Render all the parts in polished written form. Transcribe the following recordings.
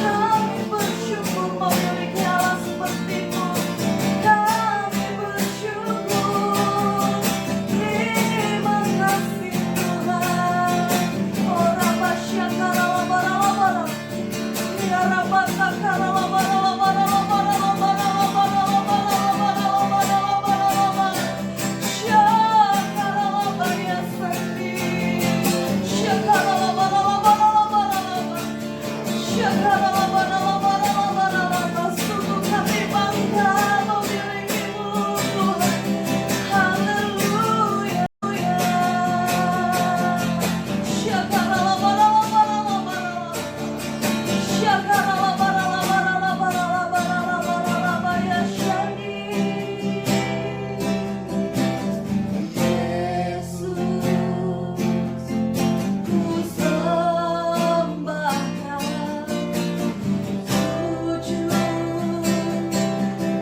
Kami bersyukur memiliki Allah seperti-Mu. Kami bersyukur. Terima kasih Tuhan. Oh Rabba Syakara Rabba Rabba Rabba. Ya Rabba Sakara Rabba Rabba Rabba Rabba Rabba Rabba Rabba Rabba Rabba. Syakara Rabba Ya Sandi. Syakara Rabba Rabba Rabba Rabba. Syakara Rabba Rabba Rabba Rabba. Sungguh kami bangga memiliki-Mu Tuhan. Haleluya. Syakara Rabba Rabba Rabba Rabba. Syakara Rabba Rabba Rabba Rabba Rabba Rabba Ya Sandi. Yesus, ku sembahkan, sujud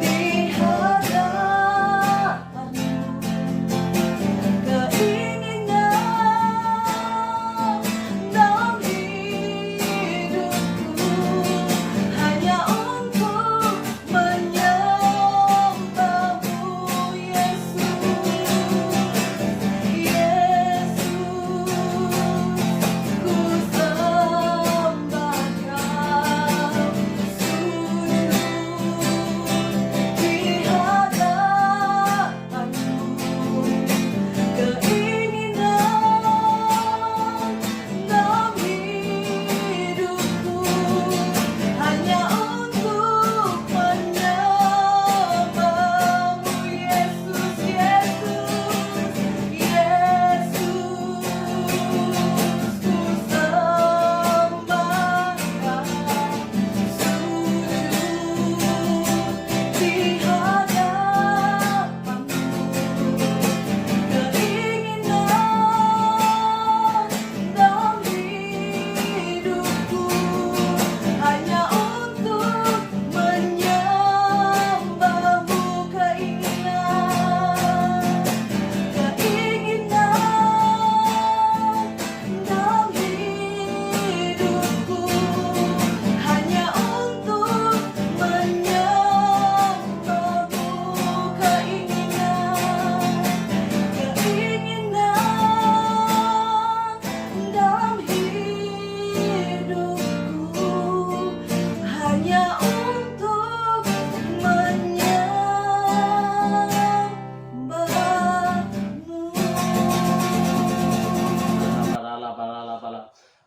di hadapan-Mu. Keinginan dalam hidupku hanya untuk menyembah-Mu, Yesus. Yesus, ku sembahkan, sujud di hadapan-Mu. Keinginan dalam hidupku hanya untuk menyembah-Mu, Yesus, Yesus, Yesus, ku sembahkan, sujud di hadapan-Mu. Keinginan dalam hidupku hanya untuk menyembah-Mu. Keinginan dalam hidupku hanya untuk menyembah-Mu. Keinginan dalam hidupku hanya untuk menyembah-Mu.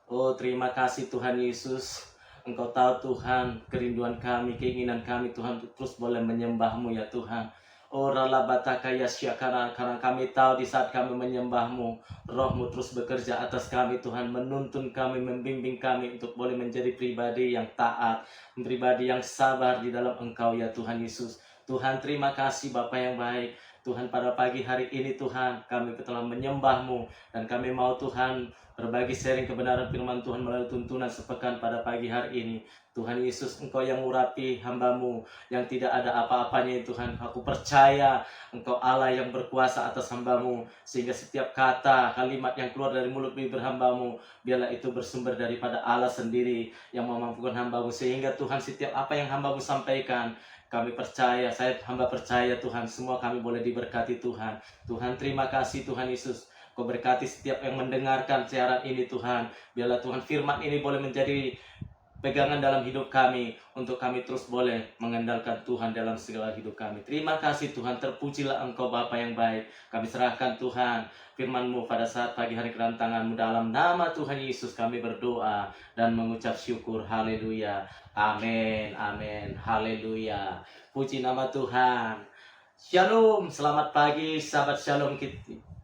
Oh, terima kasih Tuhan Yesus. Engkau tahu Tuhan kerinduan kami, keinginan kami Tuhan untuk terus boleh menyembah-Mu ya Tuhan. Oh ralabataka ya syakara, karena kami tahu di saat kami menyembah-Mu, Roh-Mu terus bekerja atas kami Tuhan, menuntun kami, membimbing kami untuk boleh menjadi pribadi yang taat, pribadi yang sabar di dalam Engkau ya Tuhan Yesus. Tuhan terima kasih Bapa yang baik. Tuhan pada pagi hari ini Tuhan kami telah menyembah-Mu, dan kami mau Tuhan berbagi sharing kebenaran firman Tuhan melalui tuntunan sepekan pada pagi hari ini. Tuhan Yesus, Engkau yang mengurapi hamba-Mu yang tidak ada apa-apanya Tuhan. Aku percaya Engkau Allah yang berkuasa atas hamba-Mu, sehingga setiap kata, kalimat yang keluar dari mulut bibir hamba-Mu, biarlah itu bersumber daripada Allah sendiri yang memampukan hamba-Mu. Sehingga Tuhan setiap apa yang hamba-Mu sampaikan, kami percaya, hamba percaya Tuhan, semua kami boleh diberkati Tuhan. Tuhan terima kasih Tuhan Yesus. Kau berkati setiap yang mendengarkan siaran ini Tuhan. Biarlah Tuhan firman ini boleh menjadi pegangan dalam hidup kami, untuk kami terus boleh mengandalkan Tuhan dalam segala hidup kami. Terima kasih Tuhan, terpujilah Engkau Bapa yang baik. Kami serahkan Tuhan firman-Mu pada saat pagi hari ke dalam tangan-Mu. Dalam nama Tuhan Yesus kami berdoa dan mengucap syukur. Haleluya. Amin. Amin. Haleluya. Puji nama Tuhan. Shalom. Selamat pagi sahabat Shalom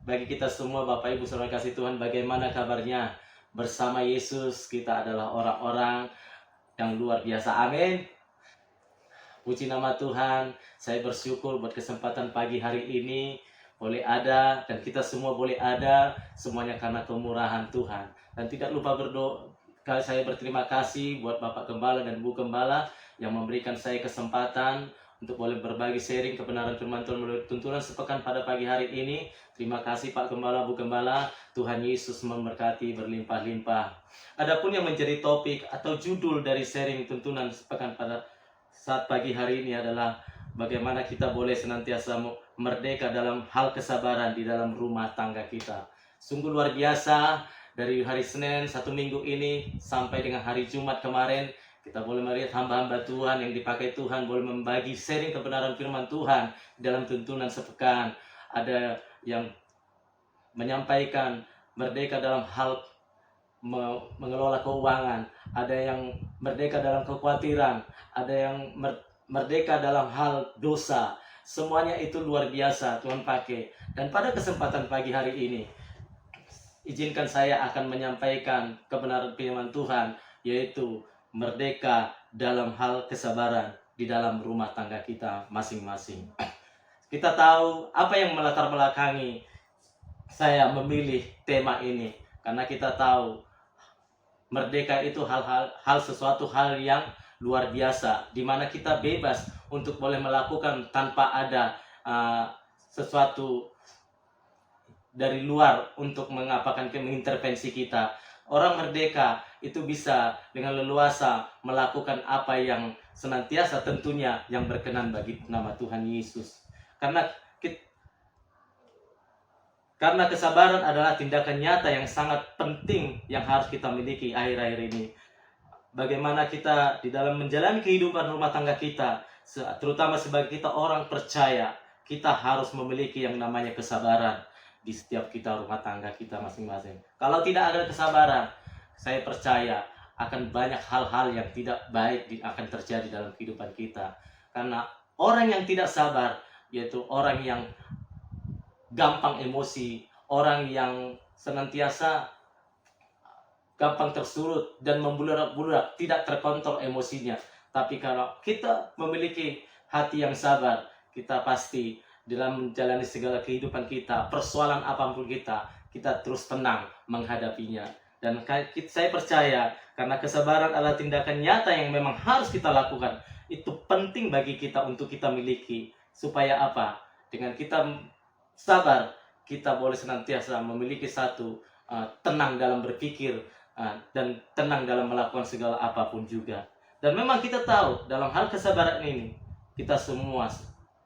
bagi kita semua. Bapak Ibu saudara kasih Tuhan, bagaimana kabarnya? Bersama Yesus kita adalah orang-orang yang luar biasa. Amin. Puji nama Tuhan. Saya bersyukur buat kesempatan pagi hari ini boleh ada, dan kita semua boleh ada, semuanya karena kemurahan Tuhan. Dan tidak lupa berdoa, saya berterima kasih buat Bapak Gembala dan Bu Gembala yang memberikan saya kesempatan untuk boleh berbagi sharing kebenaran firman Tuhan melalui tuntunan sepekan pada pagi hari ini. Terima kasih Pak Gembala, Bu Gembala. Tuhan Yesus memberkati berlimpah-limpah. Adapun yang menjadi topik atau judul dari sharing tuntunan sepekan pada saat pagi hari ini adalah bagaimana kita boleh senantiasa merdeka dalam hal kesabaran di dalam rumah tangga kita. Sungguh luar biasa, dari hari Senin satu minggu ini sampai dengan hari Jumat kemarin, kita boleh melihat hamba-hamba Tuhan yang dipakai Tuhan boleh membagi sharing kebenaran firman Tuhan dalam tuntunan sepekan. Ada yang menyampaikan merdeka dalam hal mengelola keuangan, ada yang merdeka dalam kekhawatiran, ada yang merdeka dalam hal dosa. Semuanya itu luar biasa Tuhan pakai. Dan pada kesempatan pagi hari ini, izinkan saya akan menyampaikan kebenaran firman Tuhan, yaitu merdeka dalam hal kesabaran di dalam rumah tangga kita masing-masing. Kita tahu apa yang melatar belakangi saya memilih tema ini, karena kita tahu merdeka itu sesuatu hal yang luar biasa, di mana kita bebas untuk boleh melakukan tanpa ada sesuatu dari luar untuk mengintervensi kita. Orang merdeka itu bisa dengan leluasa melakukan apa yang senantiasa tentunya yang berkenan bagi nama Tuhan Yesus. Karena kesabaran adalah tindakan nyata yang sangat penting yang harus kita miliki akhir-akhir ini. Bagaimana kita di dalam menjalani kehidupan rumah tangga kita, terutama sebagai kita orang percaya, kita harus memiliki yang namanya kesabaran di setiap kita rumah tangga kita masing-masing. Kalau tidak ada kesabaran, saya percaya akan banyak hal-hal yang tidak baik akan terjadi dalam kehidupan kita. Karena orang yang tidak sabar, yaitu orang yang gampang emosi, orang yang senantiasa gampang tersulut dan membulat-bulat, tidak terkontrol emosinya. Tapi kalau kita memiliki hati yang sabar, kita pasti dalam menjalani segala kehidupan kita, persoalan apapun kita terus tenang menghadapinya. Dan saya percaya, karena kesabaran adalah tindakan nyata yang memang harus kita lakukan. Itu penting bagi kita untuk kita miliki. Supaya apa? Dengan kita sabar, kita boleh senantiasa memiliki satu tenang dalam berpikir dan tenang dalam melakukan segala apapun juga. Dan memang kita tahu, dalam hal kesabaran ini, kita semua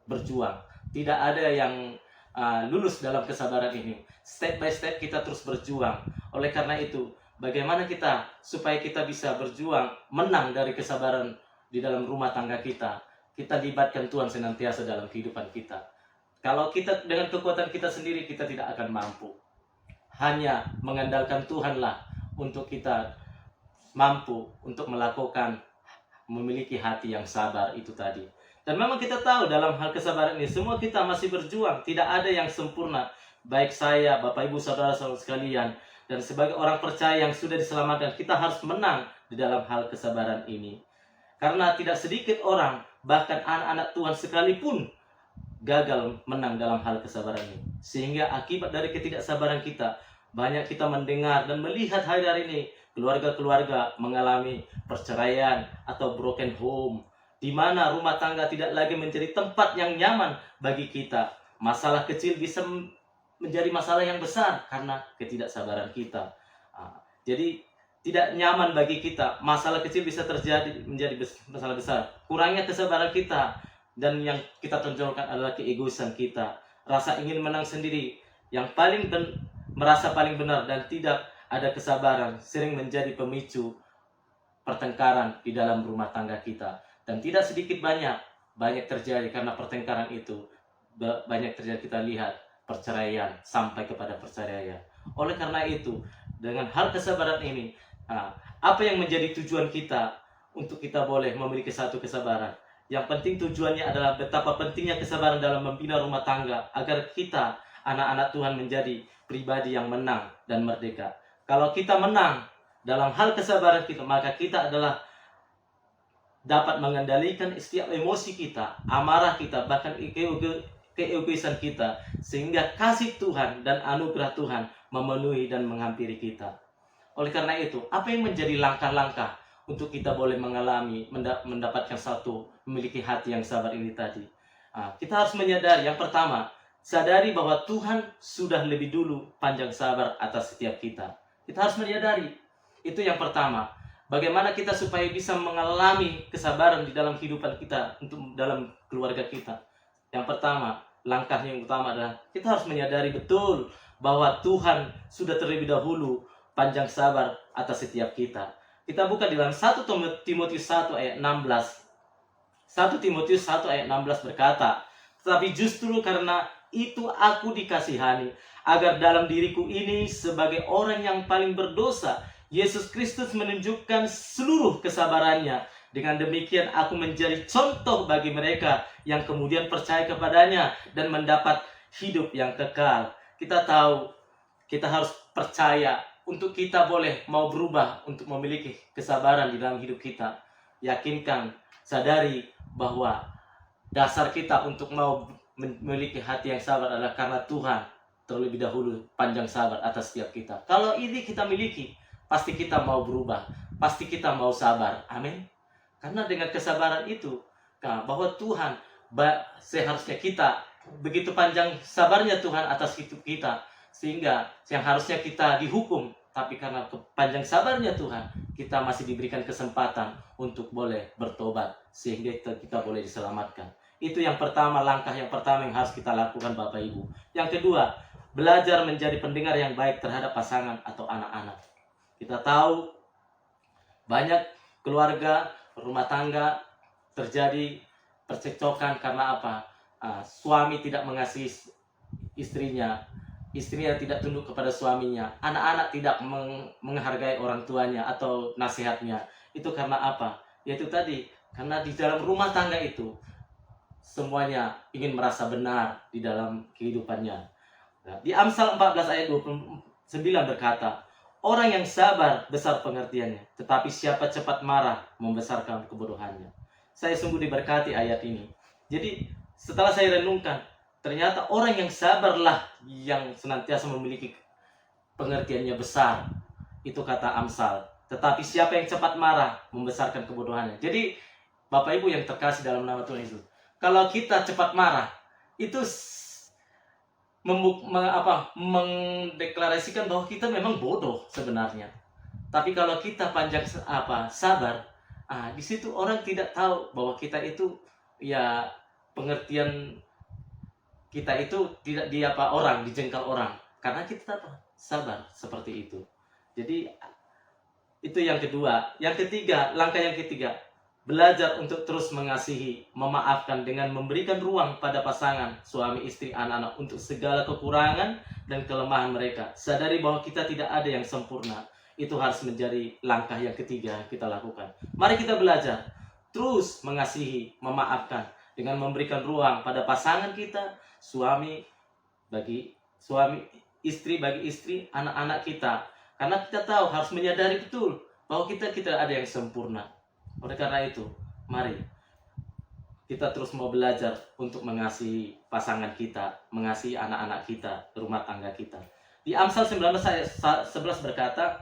berjuang. Tidak ada yang lulus dalam kesabaran ini. Step by step kita terus berjuang. Oleh karena itu, bagaimana kita supaya kita bisa berjuang menang dari kesabaran di dalam rumah tangga kita? Kita libatkan Tuhan senantiasa dalam kehidupan kita. Kalau kita dengan kekuatan kita sendiri, kita tidak akan mampu. Hanya mengandalkan Tuhanlah untuk kita mampu untuk melakukan, memiliki hati yang sabar itu tadi. Dan memang kita tahu dalam hal kesabaran ini, semua kita masih berjuang. Tidak ada yang sempurna. Baik saya, Bapak Ibu, Saudara-saudara sekalian. Dan sebagai orang percaya yang sudah diselamatkan, kita harus menang di dalam hal kesabaran ini. Karena tidak sedikit orang, bahkan anak-anak Tuhan sekalipun, gagal menang dalam hal kesabaran ini. Sehingga akibat dari ketidaksabaran kita, banyak kita mendengar dan melihat hari-hari ini, keluarga-keluarga mengalami perceraian atau broken home, di mana rumah tangga tidak lagi menjadi tempat yang nyaman bagi kita. Masalah kecil bisa menjadi masalah yang besar karena ketidaksabaran kita. Jadi tidak nyaman bagi kita. Masalah kecil bisa terjadi menjadi masalah besar. Kurangnya kesabaran kita, dan yang kita tonjolkan adalah keegoisan kita. Rasa ingin menang sendiri, yang merasa paling benar dan tidak ada kesabaran, sering menjadi pemicu pertengkaran di dalam rumah tangga kita. Dan tidak sedikit banyak terjadi karena pertengkaran itu. Banyak terjadi, kita lihat perceraian sampai kepada perceraian. Oleh karena itu, dengan hal kesabaran ini, apa yang menjadi tujuan kita untuk kita boleh memiliki satu kesabaran? Yang penting tujuannya adalah betapa pentingnya kesabaran dalam membina rumah tangga, agar kita, anak-anak Tuhan, menjadi pribadi yang menang dan merdeka. Kalau kita menang dalam hal kesabaran kita, maka kita adalah dapat mengendalikan setiap emosi kita, amarah kita, bahkan keegoisan kita, sehingga kasih Tuhan dan anugerah Tuhan memenuhi dan menghampiri kita. Oleh karena itu, apa yang menjadi langkah-langkah untuk kita boleh mengalami, mendapatkan memiliki hati yang sabar ini tadi. Kita harus menyadari, yang pertama, sadari bahwa Tuhan sudah lebih dulu panjang sabar atas setiap kita. Kita harus menyadari, itu yang pertama. Bagaimana kita supaya bisa mengalami kesabaran di dalam kehidupan kita, untuk dalam keluarga kita. Yang pertama, langkah yang utama adalah kita harus menyadari betul bahwa Tuhan sudah terlebih dahulu panjang sabar atas setiap kita. Kita buka di dalam 1 Timotius 1 ayat 16. 1 Timotius 1 ayat 16 berkata, "Tetapi justru karena itu aku dikasihani, agar dalam diriku ini sebagai orang yang paling berdosa, Yesus Kristus menunjukkan seluruh kesabarannya. Dengan demikian aku menjadi contoh bagi mereka yang kemudian percaya kepadanya dan mendapat hidup yang kekal." Kita tahu, kita harus percaya untuk kita boleh mau berubah, untuk memiliki kesabaran di dalam hidup kita. Yakinkan, sadari bahwa dasar kita untuk mau memiliki hati yang sabar adalah karena Tuhan terlebih dahulu panjang sabar atas setiap kita. Kalau ini kita miliki, pasti kita mau berubah, pasti kita mau sabar. Amin. Karena dengan kesabaran itu, bahwa Tuhan seharusnya kita begitu panjang sabarnya Tuhan atas hidup kita, sehingga yang harusnya kita dihukum, tapi karena panjang sabarnya Tuhan, kita masih diberikan kesempatan untuk boleh bertobat, sehingga kita boleh diselamatkan. Itu yang pertama, langkah yang pertama yang harus kita lakukan Bapak Ibu. Yang kedua, belajar menjadi pendengar yang baik terhadap pasangan atau anak-anak. Kita tahu banyak keluarga, rumah tangga terjadi percekcokan karena apa? Suami tidak mengasihi istrinya, istrinya tidak tunduk kepada suaminya, anak-anak tidak menghargai orang tuanya atau nasihatnya. Itu karena apa? Yaitu tadi, karena di dalam rumah tangga itu semuanya ingin merasa benar di dalam kehidupannya. Di Amsal 14 ayat 29 berkata, "Orang yang sabar besar pengertiannya, tetapi siapa cepat marah membesarkan kebodohannya." Saya sungguh diberkati ayat ini. Jadi setelah saya renungkan, ternyata orang yang sabarlah yang senantiasa memiliki pengertiannya besar. Itu kata Amsal. Tetapi siapa yang cepat marah membesarkan kebodohannya. Jadi Bapak Ibu yang terkasih dalam nama Tuhan Yesus, kalau kita cepat marah, itu mendeklarasikan bahwa kita memang bodoh sebenarnya. Tapi kalau kita panjang sabar, di situ orang tidak tahu bahwa kita itu pengertian kita itu tidak dijengkal orang, karena kita sabar seperti itu. Jadi itu yang kedua. Yang ketiga, langkah yang ketiga, belajar untuk terus mengasihi, memaafkan dengan memberikan ruang pada pasangan, suami, istri, anak-anak untuk segala kekurangan dan kelemahan mereka. Sadari bahwa kita tidak ada yang sempurna. Itu harus menjadi langkah yang ketiga yang kita lakukan. Mari kita belajar terus mengasihi, memaafkan dengan memberikan ruang pada pasangan kita, suami bagi suami, istri bagi istri, anak-anak kita. Karena kita tahu, harus menyadari betul bahwa kita tidak ada yang sempurna. Oleh karena itu, mari kita terus mau belajar untuk mengasihi pasangan kita, mengasihi anak-anak kita, rumah tangga kita. Di Amsal 19 ayat 11 berkata,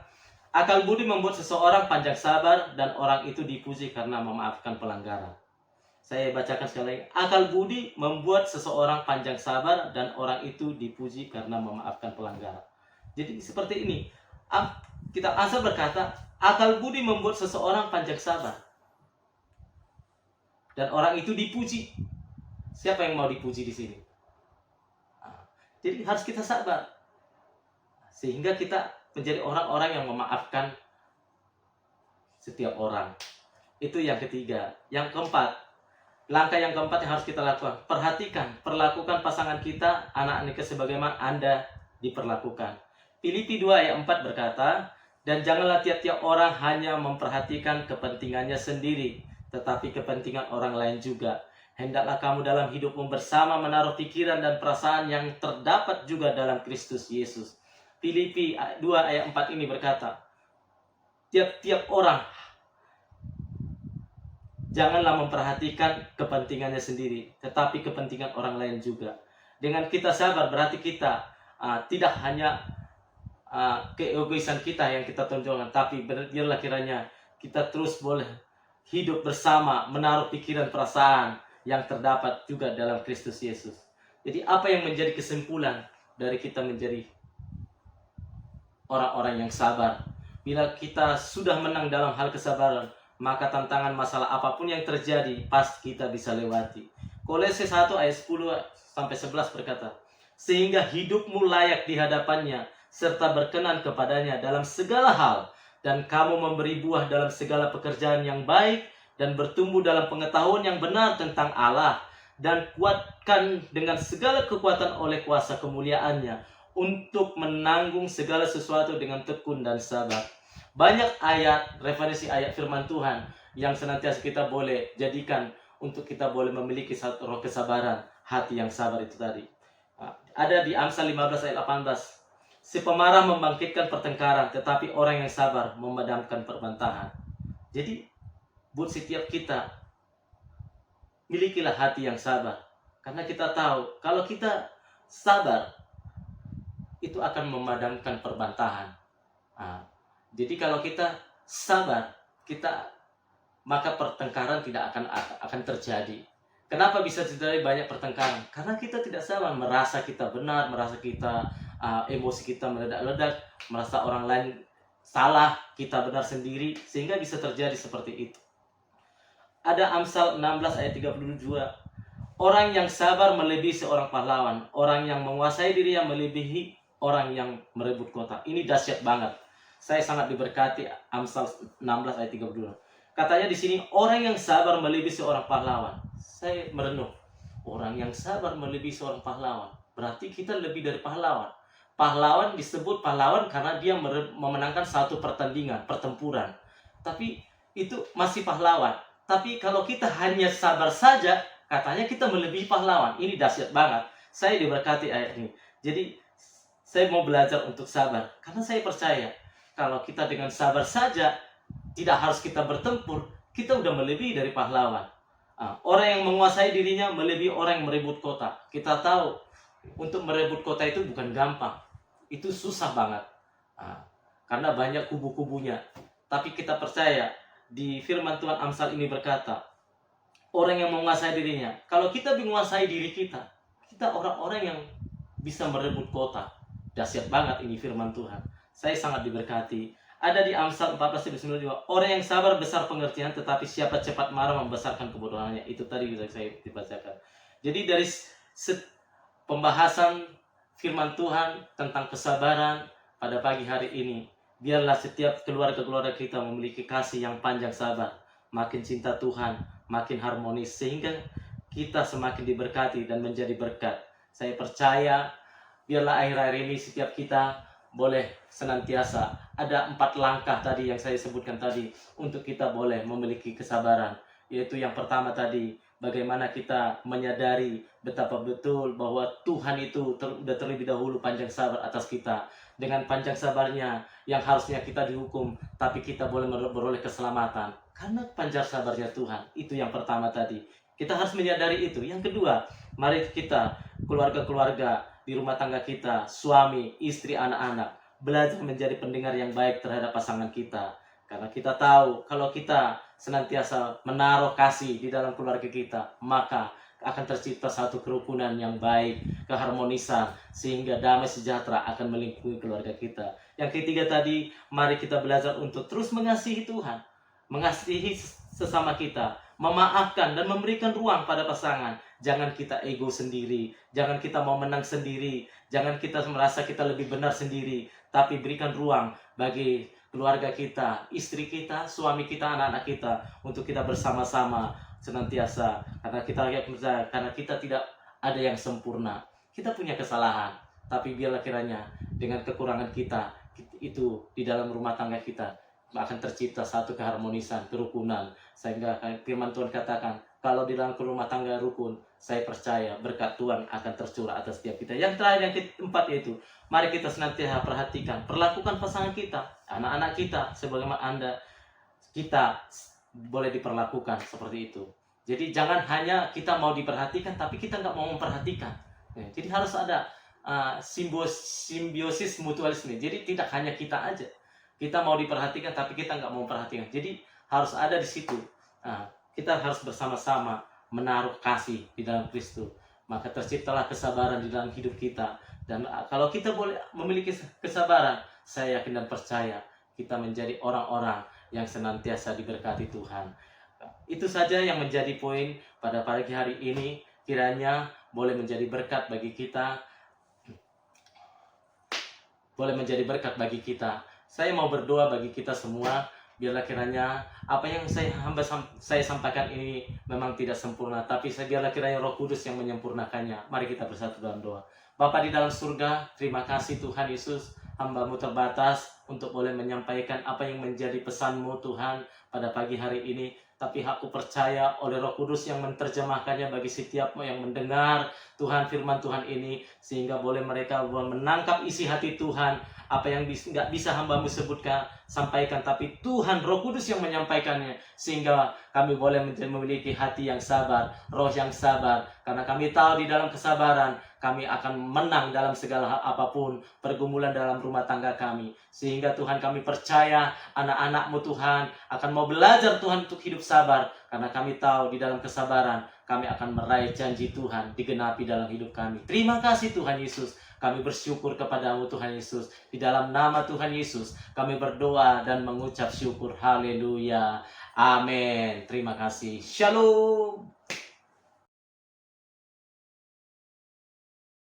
"Akal budi membuat seseorang panjang sabar dan orang itu dipuji karena memaafkan pelanggaran." Saya bacakan sekali lagi. Akal budi membuat seseorang panjang sabar dan orang itu dipuji karena memaafkan pelanggaran. Jadi seperti ini. Kitab Amsal berkata, akal budi membuat seseorang panjang sabar dan orang itu dipuji. Siapa yang mau dipuji di sini? Jadi harus kita sabar, sehingga kita menjadi orang-orang yang memaafkan setiap orang. Itu yang ketiga. Yang keempat, langkah yang keempat yang harus kita lakukan, perlakukan pasangan kita, anak-anak kita sebagaimana Anda diperlakukan. Filipi 2 ayat 4 berkata, "Dan janganlah tiap-tiap orang hanya memperhatikan kepentingannya sendiri, tetapi kepentingan orang lain juga. Hendaklah kamu dalam hidupmu bersama menaruh pikiran dan perasaan yang terdapat juga dalam Kristus Yesus." Filipi 2 ayat 4 ini berkata, tiap-tiap orang janganlah memperhatikan kepentingannya sendiri, tetapi kepentingan orang lain juga. Dengan kita sabar berarti kita tidak hanya keegoisan kita yang kita tonjolkan, tapi biarlah kiranya kita terus boleh hidup bersama, menaruh pikiran perasaan yang terdapat juga dalam Kristus Yesus. Jadi apa yang menjadi kesimpulan dari kita menjadi orang-orang yang sabar? Bila kita sudah menang dalam hal kesabaran, maka tantangan masalah apapun yang terjadi pasti kita bisa lewati. Kolose 1 ayat 10 sampai 11 berkata, sehingga hidupmu layak di hadapannya serta berkenan kepadanya dalam segala hal, dan kamu memberi buah dalam segala pekerjaan yang baik dan bertumbuh dalam pengetahuan yang benar tentang Allah, dan kuatkan dengan segala kekuatan oleh kuasa kemuliaannya untuk menanggung segala sesuatu dengan tekun dan sabar. Banyak ayat, referensi ayat firman Tuhan yang senantiasa kita boleh jadikan untuk kita boleh memiliki satu roh kesabaran, hati yang sabar itu tadi. Ada di Amsal 15 ayat 18. Si pemarah membangkitkan pertengkaran, tetapi orang yang sabar memadamkan perbantahan. Jadi, buat setiap kita, milikilah hati yang sabar. Karena kita tahu, kalau kita sabar, itu akan memadamkan perbantahan. Jadi kalau kita sabar, maka pertengkaran tidak akan terjadi. Kenapa bisa terjadi banyak pertengkaran? Karena kita tidak sabar, merasa kita benar, merasa kita emosi kita meledak-ledak, merasa orang lain salah, kita benar sendiri, sehingga bisa terjadi seperti itu. Ada Amsal 16 ayat 32. Orang yang sabar melebihi seorang pahlawan, orang yang menguasai dirinya melebihi orang yang merebut kota. Ini dahsyat banget. Saya sangat diberkati Amsal 16 ayat 32. Katanya di sini orang yang sabar melebihi seorang pahlawan. Saya merenung, orang yang sabar melebihi seorang pahlawan. Berarti kita lebih dari pahlawan. Pahlawan disebut pahlawan karena dia memenangkan satu pertempuran. Tapi itu masih pahlawan. Tapi kalau kita hanya sabar saja, katanya kita melebihi pahlawan. Ini dahsyat banget. Saya diberkati ayat ini. Jadi saya mau belajar untuk sabar. Karena saya percaya kalau kita dengan sabar saja, tidak harus kita bertempur, kita udah melebihi dari pahlawan. Orang yang menguasai dirinya melebihi orang yang merebut kota. Kita tahu untuk merebut kota itu bukan gampang. Itu susah banget. Karena banyak kubu-kubunya. Tapi kita percaya di firman Tuhan Amsal ini berkata, orang yang menguasai dirinya. Kalau kita menguasai diri kita orang-orang yang bisa merebut kota. Dahsyat banget ini firman Tuhan. Saya sangat diberkati. Ada di Amsal 14:9 juga, orang yang sabar besar pengertian, tetapi siapa cepat marah membesarkan kebodohannya. Itu tadi bisa saya dibacakan. Jadi dari pembahasan firman Tuhan tentang kesabaran pada pagi hari ini, biarlah setiap keluarga-keluarga kita memiliki kasih yang panjang sabar, makin cinta Tuhan, makin harmonis, sehingga kita semakin diberkati dan menjadi berkat. Saya percaya biarlah akhir-akhir ini setiap kita boleh senantiasa ada 4 langkah tadi yang saya sebutkan tadi untuk kita boleh memiliki kesabaran. Yaitu yang pertama tadi, bagaimana kita menyadari betapa betul bahwa Tuhan itu sudah terlebih dahulu panjang sabar atas kita. Dengan panjang sabarnya yang harusnya kita dihukum, tapi kita boleh beroleh keselamatan karena panjang sabarnya Tuhan. Itu yang pertama tadi. Kita harus menyadari itu. Yang kedua, mari kita keluarga-keluarga di rumah tangga kita, suami, istri, anak-anak, belajar menjadi pendengar yang baik terhadap pasangan kita. Karena kita tahu kalau kita senantiasa menaruh kasih di dalam keluarga kita, maka akan tercipta satu kerukunan yang baik, keharmonisan, sehingga damai sejahtera akan melingkupi keluarga kita. Yang ketiga tadi, mari kita belajar untuk terus mengasihi Tuhan, mengasihi sesama kita, memaafkan dan memberikan ruang pada pasangan. Jangan kita ego sendiri, jangan kita mau menang sendiri, jangan kita merasa kita lebih benar sendiri, tapi berikan ruang bagi keluarga kita, istri kita, suami kita, anak-anak kita, untuk kita bersama-sama senantiasa. Karena kita tidak ada yang sempurna. Kita punya kesalahan, tapi biarlah kiranya dengan kekurangan kita, itu di dalam rumah tangga kita akan tercipta satu keharmonisan, kerukunan. Sehingga firman Tuhan katakan, kalau di dalam rumah tangga rukun, saya percaya berkat Tuhan akan tercurah atas setiap kita. Yang terakhir, yang keempat yaitu, mari kita senantiasa perhatikan, perlakukan pasangan kita, anak-anak kita, sebagaimana kita boleh diperlakukan seperti itu. Jadi jangan hanya kita mau diperhatikan, tapi kita nggak mau memperhatikan. Jadi harus ada simbiosis mutualisme. Jadi tidak hanya kita aja. Kita mau diperhatikan, tapi kita nggak mau memperhatikan. Jadi harus ada di situ. Nah, kita harus bersama-sama menaruh kasih di dalam Kristus. Maka terciptalah kesabaran di dalam hidup kita. Dan kalau kita boleh memiliki kesabaran, saya yakin dan percaya kita menjadi orang-orang yang senantiasa diberkati Tuhan. Itu saja yang menjadi poin pada pagi hari ini. Kiranya boleh menjadi berkat bagi kita. Boleh menjadi berkat bagi kita. Saya mau berdoa bagi kita semua. Biarlah kiranya apa yang saya sampaikan ini memang tidak sempurna, tapi biarlah kiranya Roh Kudus yang menyempurnakannya. Mari kita bersatu dalam doa. Bapa di dalam surga, terima kasih Tuhan Yesus, hamba-Mu terbatas untuk boleh menyampaikan apa yang menjadi pesan-Mu Tuhan pada pagi hari ini. Tapi aku percaya oleh Roh Kudus yang menerjemahkannya bagi setiap yang mendengar Tuhan firman Tuhan ini, sehingga boleh mereka menangkap isi hati Tuhan. Apa yang nggak bisa hamba-Mu sebutkan, sampaikan, tapi Tuhan Roh Kudus yang menyampaikannya, sehingga kami boleh memiliki hati yang sabar, roh yang sabar, karena kami tahu di dalam kesabaran kami akan menang dalam segala hal apapun, pergumulan dalam rumah tangga kami. Sehingga Tuhan kami percaya anak-anak-Mu Tuhan akan mau belajar Tuhan untuk hidup sabar, karena kami tahu di dalam kesabaran kami akan meraih janji Tuhan digenapi dalam hidup kami. Terima kasih Tuhan Yesus. Kami bersyukur kepada-Mu Tuhan Yesus. Di dalam nama Tuhan Yesus kami berdoa dan mengucap syukur. Haleluya. Amin. Terima kasih. Shalom.